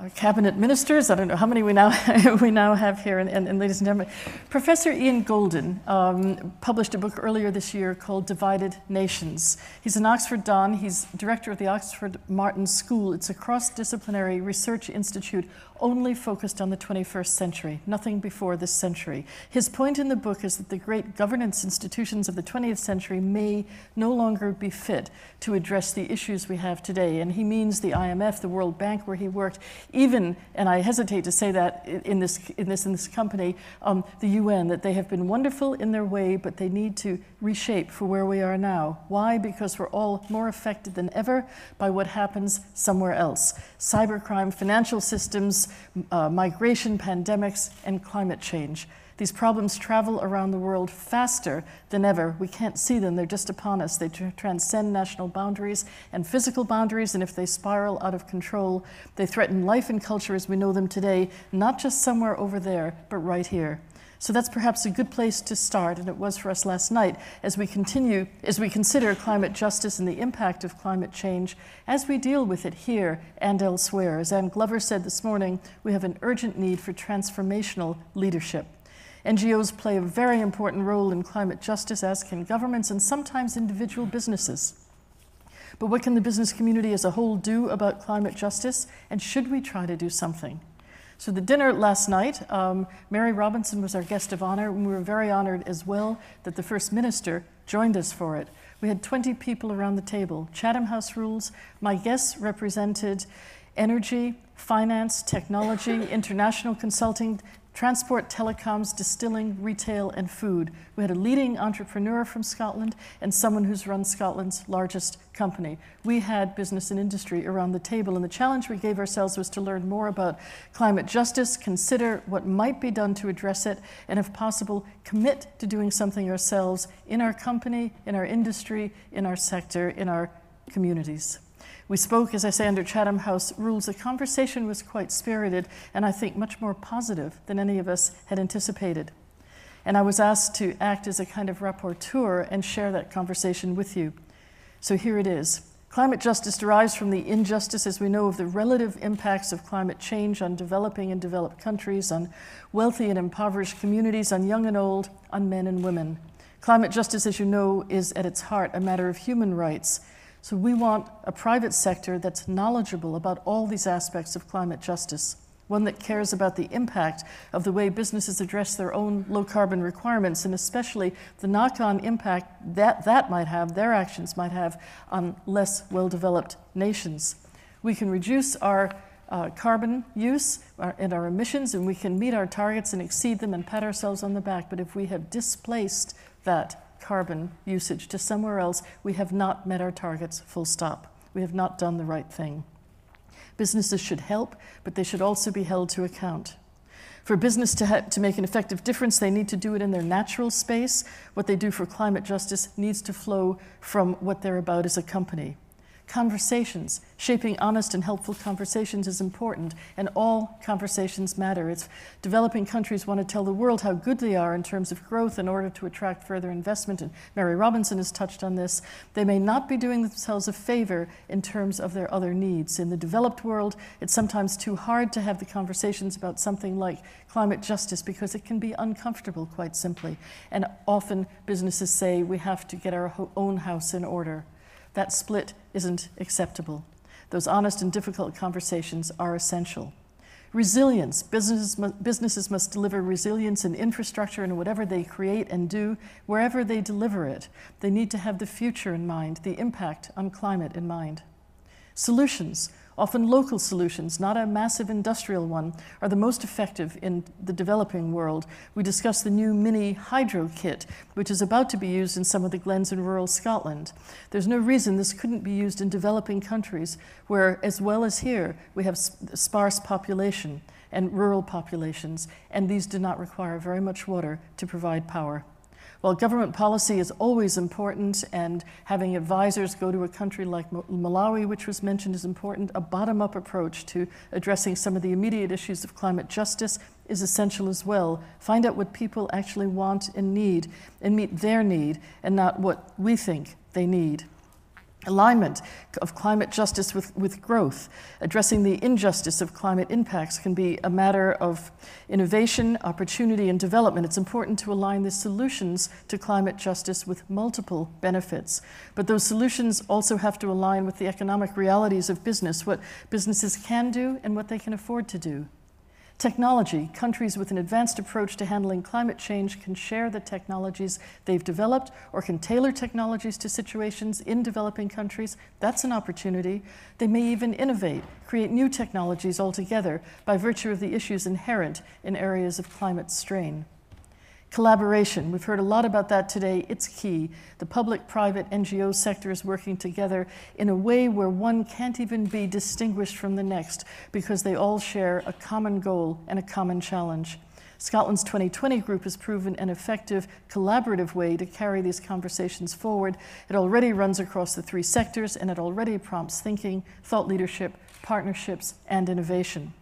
Our cabinet ministers, I don't know how many we now have here, and ladies and gentlemen. Professor Ian Golden published a book earlier this year called Divided Nations. He's an Oxford Don. He's director of the Oxford Martin School. It's a cross-disciplinary research institute only focused on the 21st century, nothing before this century. His point in the book is that the great governance institutions of the 20th century may no longer be fit to address the issues we have today. And he means the IMF, the World Bank, where he worked, even, and I hesitate to say that in this company, the UN, that they have been wonderful in their way, but they need to reshape for where we are now. Why? Because we're all more affected than ever by what happens somewhere else. Cybercrime, financial systems, migration, pandemics, and climate change. These problems travel around the world faster than ever. We can't see them, they're just upon us. They transcend national boundaries and physical boundaries, and if they spiral out of control, they threaten life and culture as we know them today, not just somewhere over there, but right here. So that's perhaps a good place to start, and it was for us last night, as we consider climate justice and the impact of climate change as we deal with it here and elsewhere. As Anne Glover said this morning, we have an urgent need for transformational leadership. NGOs play a very important role in climate justice, as can governments and sometimes individual businesses. But what can the business community as a whole do about climate justice, and should we try to do something? So the dinner last night, Mary Robinson was our guest of honor, and we were very honored as well that the First Minister joined us for it. We had 20 people around the table. Chatham House rules. My guests represented energy, finance, technology, international consulting, transport, telecoms, distilling, retail, and food. We had a leading entrepreneur from Scotland and someone who's run Scotland's largest company. We had business and industry around the table, and the challenge we gave ourselves was to learn more about climate justice, consider what might be done to address it, and if possible, commit to doing something ourselves in our company, in our industry, in our sector, in our communities. We spoke, as I say, under Chatham House rules. The conversation was quite spirited and I think much more positive than any of us had anticipated. And I was asked to act as a kind of rapporteur and share that conversation with you. So here it is. Climate justice derives from the injustice, as we know, of the relative impacts of climate change on developing and developed countries, on wealthy and impoverished communities, on young and old, on men and women. Climate justice, as you know, is at its heart a matter of human rights. So we want a private sector that's knowledgeable about all these aspects of climate justice, one that cares about the impact of the way businesses address their own low-carbon requirements, and especially the knock-on impact that might have, their actions might have, on less well-developed nations. We can reduce our carbon use and our emissions, and we can meet our targets and exceed them and pat ourselves on the back, but if we have displaced that carbon usage to somewhere else, we have not met our targets, full stop. We have not done the right thing. Businesses should help, but they should also be held to account. For business to make an effective difference, they need to do it in their natural space. What they do for climate justice needs to flow from what they're about as a company. Conversations, shaping honest and helpful conversations is important, and all conversations matter. It's developing countries want to tell the world how good they are in terms of growth in order to attract further investment, and Mary Robinson has touched on this. They may not be doing themselves a favor in terms of their other needs. In the developed world, it's sometimes too hard to have the conversations about something like climate justice because it can be uncomfortable, quite simply. And often businesses say we have to get our own house in order. That split isn't acceptable. Those honest and difficult conversations are essential. Resilience. Businesses must deliver resilience in infrastructure in whatever they create and do, wherever they deliver it. They need to have the future in mind, the impact on climate in mind. Solutions, often local solutions, not a massive industrial one, are the most effective in the developing world. We discussed the new mini hydro kit, which is about to be used in some of the glens in rural Scotland. There's no reason this couldn't be used in developing countries where, as well as here, we have sparse population and rural populations, and these do not require very much water to provide power. While government policy is always important, and having advisors go to a country like Malawi, which was mentioned, is important, a bottom-up approach to addressing some of the immediate issues of climate justice is essential as well. Find out what people actually want and need, and meet their need, and not what we think they need. Alignment of climate justice with growth. Addressing the injustice of climate impacts can be a matter of innovation, opportunity, and development. It's important to align the solutions to climate justice with multiple benefits. But those solutions also have to align with the economic realities of business, what businesses can do and what they can afford to do. Technology. Countries with an advanced approach to handling climate change can share the technologies they've developed or can tailor technologies to situations in developing countries. That's an opportunity. They may even innovate, create new technologies altogether by virtue of the issues inherent in areas of climate strain. Collaboration. We've heard a lot about that today. It's key. The public, private, NGO sectors working together in a way where one can't even be distinguished from the next because they all share a common goal and a common challenge. Scotland's 2020 group has proven an effective collaborative way to carry these conversations forward. It already runs across the three sectors and it already prompts thinking, thought leadership, partnerships, and innovation.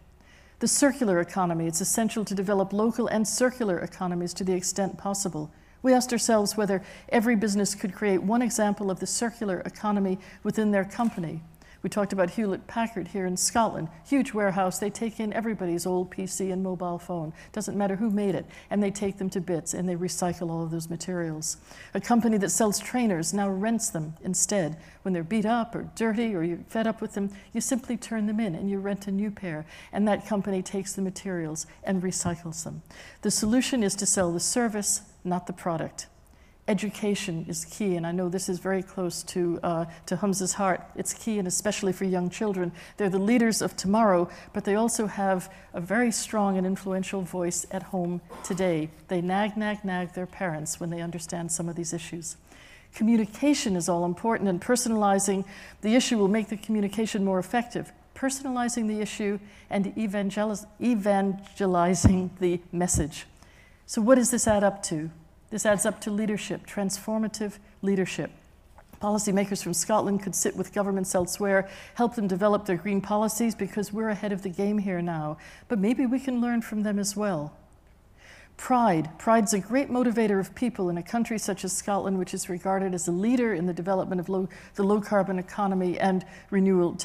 The circular economy. It's essential to develop local and circular economies to the extent possible. We asked ourselves whether every business could create one example of the circular economy within their company. We talked about Hewlett-Packard here in Scotland. Huge warehouse, they take in everybody's old PC and mobile phone. Doesn't matter who made it. And they take them to bits and they recycle all of those materials. A company that sells trainers now rents them instead. When they're beat up or dirty or you're fed up with them, you simply turn them in and you rent a new pair. And that company takes the materials and recycles them. The solution is to sell the service, not the product. Education is key, and I know this is very close to Humza's heart. It's key, and especially for young children. They're the leaders of tomorrow, but they also have a very strong and influential voice at home today. They nag their parents when they understand some of these issues. Communication is all important, and personalizing the issue will make the communication more effective. Personalizing the issue and evangelizing the message. So what does this add up to? This adds up to leadership, transformative leadership. Policymakers from Scotland could sit with governments elsewhere, help them develop their green policies because we're ahead of the game here now. But maybe we can learn from them as well. Pride. Pride's a great motivator of people in a country such as Scotland, which is regarded as a leader in the development of the low-carbon economy and renewable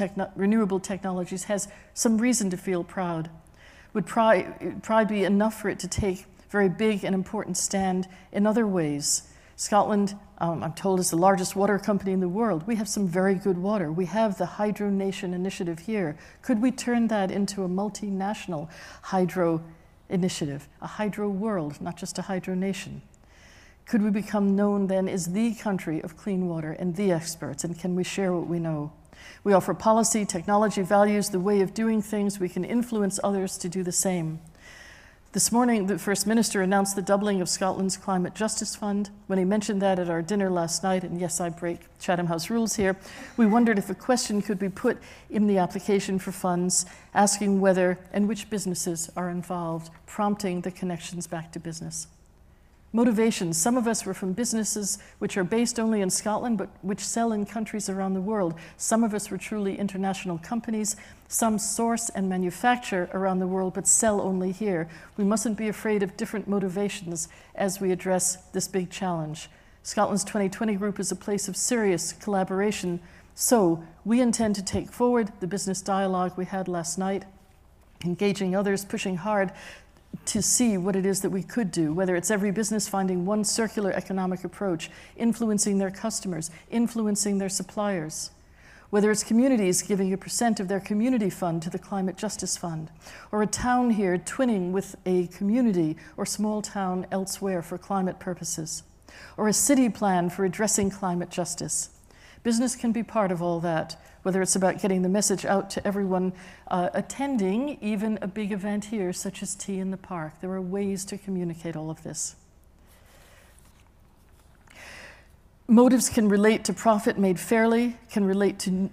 technologies, has some reason to feel proud. Would pride be enough for it to take very big and important stand in other ways? Scotland, I'm told, is the largest water company in the world. We have some very good water. We have the Hydro Nation initiative here. Could we turn that into a multinational hydro initiative, a hydro world, not just a hydro nation? Could we become known then as the country of clean water and the experts, and can we share what we know? We offer policy, technology, values, the way of doing things. We can influence others to do the same. This morning, the First Minister announced the doubling of Scotland's Climate Justice Fund. When he mentioned that at our dinner last night, and yes, I break Chatham House rules here, we wondered if a question could be put in the application for funds, asking whether and which businesses are involved, prompting the connections back to business. Motivations. Some of us were from businesses which are based only in Scotland, but which sell in countries around the world. Some of us were truly international companies. Some source and manufacture around the world, but sell only here. We mustn't be afraid of different motivations as we address this big challenge. Scotland's 2020 group is a place of serious collaboration. So we intend to take forward the business dialogue we had last night, engaging others, pushing hard to see what it is that we could do, whether it's every business finding one circular economic approach, influencing their customers, influencing their suppliers, whether it's communities giving 1% of their community fund to the Climate Justice Fund, or a town here twinning with a community or small town elsewhere for climate purposes, or a city plan for addressing climate justice. Business can be part of all that, whether it's about getting the message out to everyone attending even a big event here, such as Tea in the Park. There are ways to communicate all of this. Motives can relate to profit made fairly, can relate to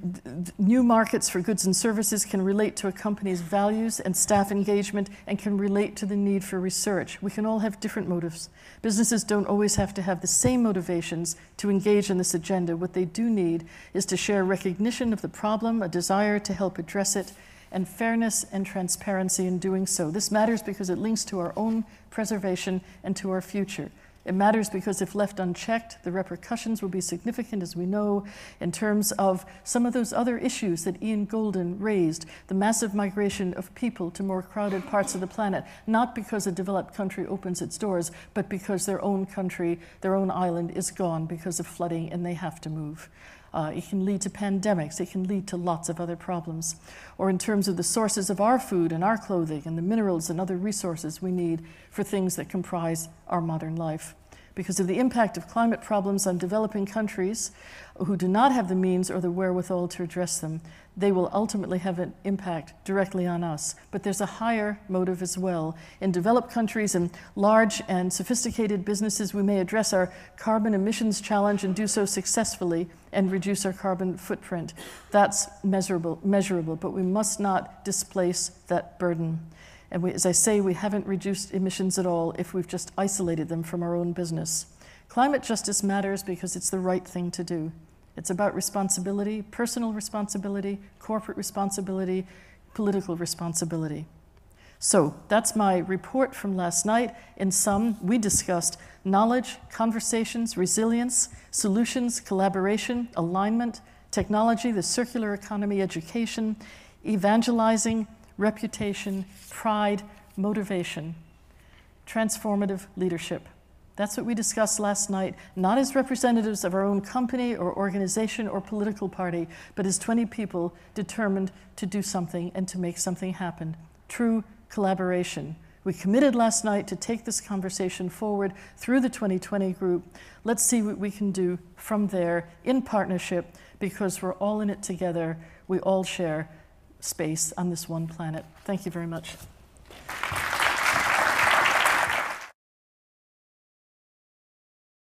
new markets for goods and services, can relate to a company's values and staff engagement, and can relate to the need for research. We can all have different motives. Businesses don't always have to have the same motivations to engage in this agenda. What they do need is to share recognition of the problem, a desire to help address it, and fairness and transparency in doing so. This matters because it links to our own preservation and to our future. It matters because if left unchecked, the repercussions will be significant, as we know, in terms of some of those other issues that Ian Golden raised, the massive migration of people to more crowded parts of the planet, not because a developed country opens its doors, but because their own country, their own island is gone because of flooding and they have to move. It can lead to pandemics. It can lead to lots of other problems. Or in terms of the sources of our food and our clothing and the minerals and other resources we need for things that comprise our modern life. Because of the impact of climate problems on developing countries who do not have the means or the wherewithal to address them, they will ultimately have an impact directly on us. But there's a higher motive as well. In developed countries and large and sophisticated businesses, we may address our carbon emissions challenge and do so successfully and reduce our carbon footprint. That's measurable, but we must not displace that burden. And as I say, we haven't reduced emissions at all if we've just isolated them from our own business. Climate justice matters because it's the right thing to do. It's about responsibility, personal responsibility, corporate responsibility, political responsibility. So that's my report from last night. In sum, we discussed knowledge, conversations, resilience, solutions, collaboration, alignment, technology, the circular economy, education, evangelizing, reputation, pride, motivation, transformative leadership. That's what we discussed last night, not as representatives of our own company or organization or political party, but as 20 people determined to do something and to make something happen. True collaboration. We committed last night to take this conversation forward through the 2020 group. Let's see what we can do from there in partnership, because we're all in it together. We all share space on this one planet. Thank you very much.